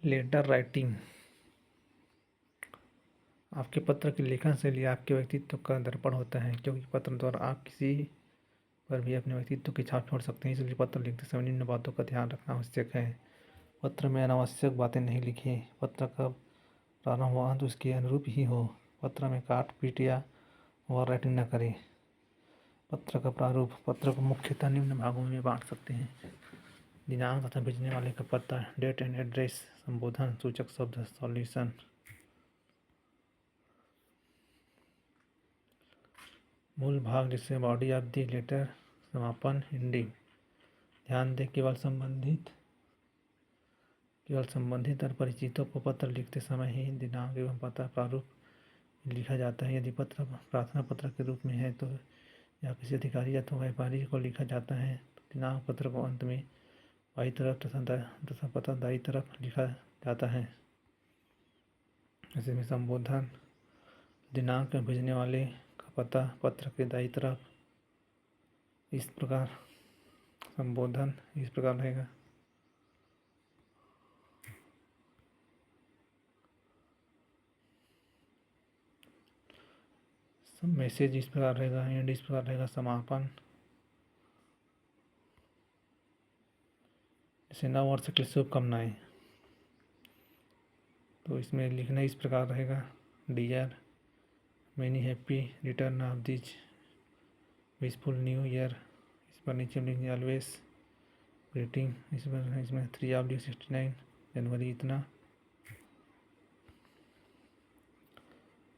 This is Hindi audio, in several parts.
लेटर राइटिंग आपके पत्र की लेखन शैली आपके व्यक्तित्व का दर्पण होता है, क्योंकि पत्र द्वारा आप किसी पर भी अपने व्यक्तित्व की छाप छोड़ सकते हैं। इसलिए पत्र लिखते समय निम्न बातों का ध्यान रखना आवश्यक है। पत्र में अनावश्यक बातें नहीं लिखें। पत्र का प्रारंभ व अंत उसके अनुरूप ही हो। पत्र में काट पीट या ओवर राइटिंग न करें। पत्र का प्रारूप पत्र को मुख्यतः निम्न भागों में बांट सकते हैं: दिनांक तथा भेजने वाले का पता, डेट एंड एड्रेस, संबोधन, सूचक शब्द, सॉल्यूशन। मूल भाग जिससे बॉडी ऑफ द लेटर, समापन, एंडिंग। ध्यान दें केवल संबंधित और परिचितों को पत्र लिखते समय ही दिनांक एवं पता प्रारूप लिखा जाता है। यदि पत्र प्रार्थना पत्र के रूप में है तो या किसी अधिकारी अथवा व्यापारी को लिखा जाता है तो दिनांक पत्र को अंत में बाईं तरफ तथा पता दाईं तरफ लिखा जाता है। ऐसे में संबोधन, दिनांक में भेजने वाले का पता पत्र के दाईं तरफ इस प्रकार संबोधन इस प्रकार रहेगा: मैसेज इस प्रकार रहेगा, एंड इस प्रकार रहेगा, समापन। जैसे नव वर्ष की शुभकामनाएं, तो इसमें लिखना इस प्रकार रहेगा: dear, many happy return of this wishful new year. इस पर नीचे लिखेंगे ऑलवेज ग्रीटिंग। इसमें 3/69 जनवरी इतना।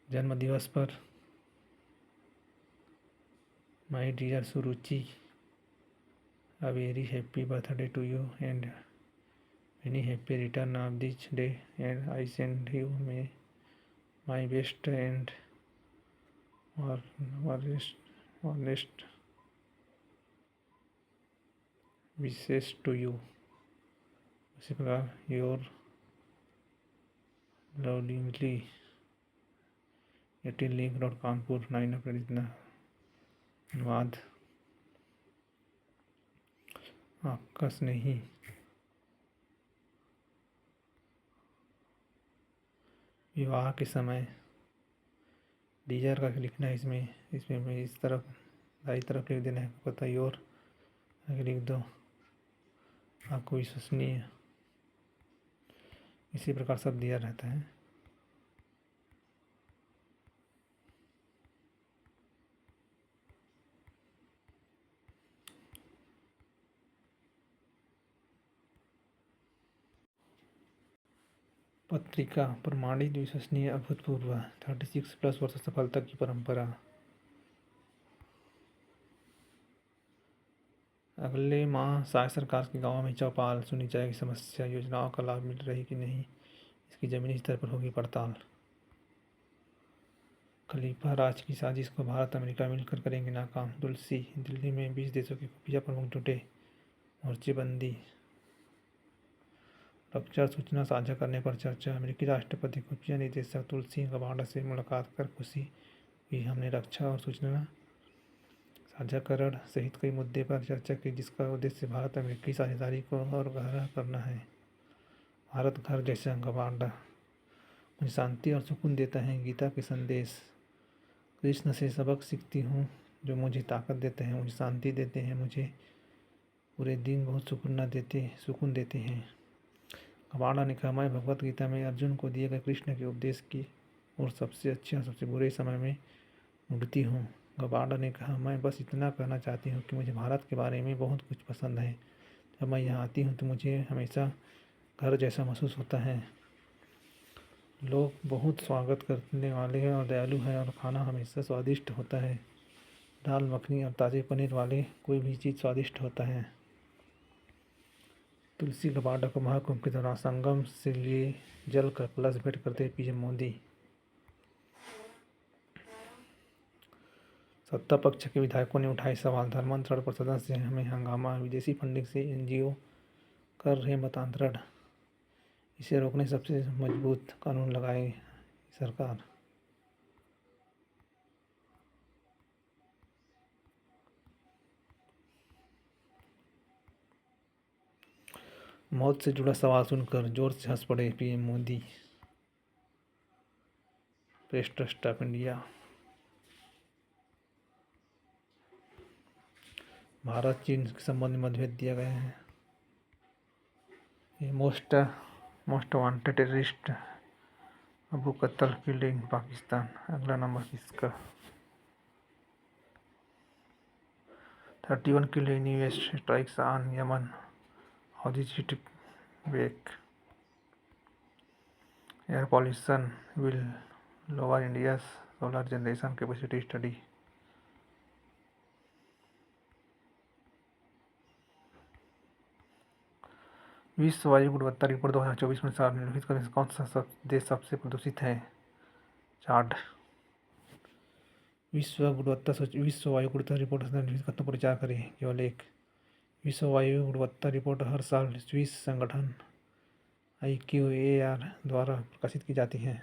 जन्म दिवस पर my dear Suruchi, a very happy birthday to you and many happy return of this day, and I send you my best and honest wishes to you। उसी प्रकार योर लवलिंगली 18 लिंक रोड कानपुर 9 अप्रैल इतना। धन्यवाद। आपका स्नेही। विवाह के समय डियर का लिखना है। इसमें इस तरफ दाई तरफ लिख देना है पता योर, लिख दो आपको विश्वसनीय। इसी प्रकार सब दिया रहता है। पत्रिका प्रमाणित, विश्वसनीय, अभूतपूर्व। 36+ वर्ष सफलता की परंपरा। अगले माह शायद सरकार के गांव में चौपाल सुनी जाएगी। समस्या, योजनाओं का लाभ मिल रही कि नहीं, इसकी जमीनी स्तर पर होगी पड़ताल। खलीफा राज की साजिश को भारत अमेरिका मिलकर करेंगे नाकाम। तुलसी, दिल्ली में 20 देशों के खुफिया प्रमुख जुटे, मोर्चेबंदी। रक्षा सूचना साझा करने पर चर्चा। अमेरिकी राष्ट्रपति खुफिया निदेशक तुलसी गबार्ड से मुलाकात कर खुशी हुई। हमने रक्षा और सूचना साझाकरण सहित कई मुद्दे पर चर्चा की, जिसका उद्देश्य भारत अमेरिकी साझेदारी को और गहरा करना है। भारत घर जैसा गबार्ड मुझे शांति और सुकून देता है। गीता के संदेश, कृष्ण से सबक सीखती हूँ जो मुझे ताकत देते हैं, मुझे शांति देते हैं, मुझे पूरे दिन बहुत सुकून देते हैं। गबार्ड ने कहा, मैं भगवत गीता में अर्जुन को दिए गए कृष्ण के उपदेश की और सबसे अच्छे और सबसे बुरे समय में मुड़ती हूँ। गबार्ड ने कहा, मैं बस इतना कहना चाहती हूँ कि मुझे भारत के बारे में बहुत कुछ पसंद है। जब मैं यहाँ आती हूँ तो मुझे हमेशा घर जैसा महसूस होता है। लोग बहुत स्वागत करने वाले हैं और दयालु हैं और खाना हमेशा स्वादिष्ट होता है। दाल मखनी और ताज़े पनीर वाले कोई भी चीज़ स्वादिष्ट होता है। तुलसी गबार्ड को महाकुंभ के दौरान संगम से लिए जल का कलश भेंट करते पीएम मोदी। सत्ता पक्ष के विधायकों ने उठाए सवाल। धर्मांतरण पर सदन से हमें हंगामा। विदेशी फंडिंग से एनजीओ कर रहे मतांतरण, इसे रोकने सबसे मजबूत कानून लगाए सरकार। मौत से जुड़ा सवाल सुनकर जोर से हंस पड़े PM Modi. Press trust of India. Bharat चीन के संबंध में मतभेद दिया गया है। ये मोस्ट वांटेड टेररिस्ट अबू कत्ल किल्ड इन पाकिस्तान। अगला नंबर किसका? 31 killed in US strikes on Yemen. Houthi city break. Air pollution will lower India's solar generation capacity study. विश्व वायु गुणवत्ता रिपोर्ट 2024 में सार्वजनिक करने से कौन सा देश सबसे प्रदूषित है? चार्ट। विश्व वायु गुणवत्ता रिपोर्ट खत्म पर विचार करें। केवल एक। विश्व वायु गुणवत्ता रिपोर्ट हर साल स्विस संगठन IQAR द्वारा प्रकाशित की जाती है।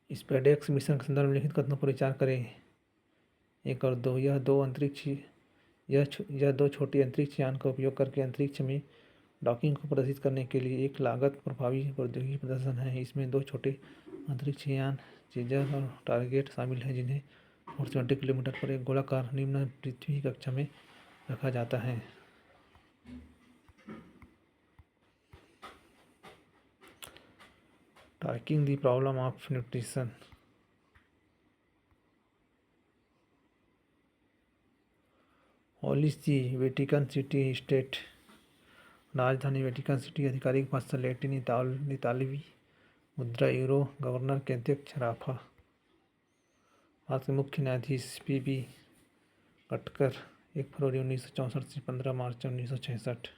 स्पेडेक्स मिशन के संदर्भ में लिखित कथनों पर विचार करें। 1 और 2। यह दो छोटी अंतरिक्ष यान का उपयोग करके अंतरिक्ष में डॉकिंग को प्रदर्शित करने के लिए एक लागत प्रभावी प्रौद्योगिकी प्रदर्शन है। इसमें 2 छोटे अंतरिक्ष यान चेजर और टारगेट शामिल हैं, जिन्हें 420 किलोमीटर पर एक गोलाकार निम्न पृथ्वी कक्षा में रखा जाता है। Tackling the problem of nutrition. Holy See Vatican City State. राजधानी वेटिकन सिटी। आधिकारिक भाषा लैटिन। इतालवी मुद्रा यूरो। गवर्नर के अध्यक्ष राफा। भारत के मुख्य न्यायाधीश PB कटकर 1 फरवरी 1964 से 15 मार्च 1966।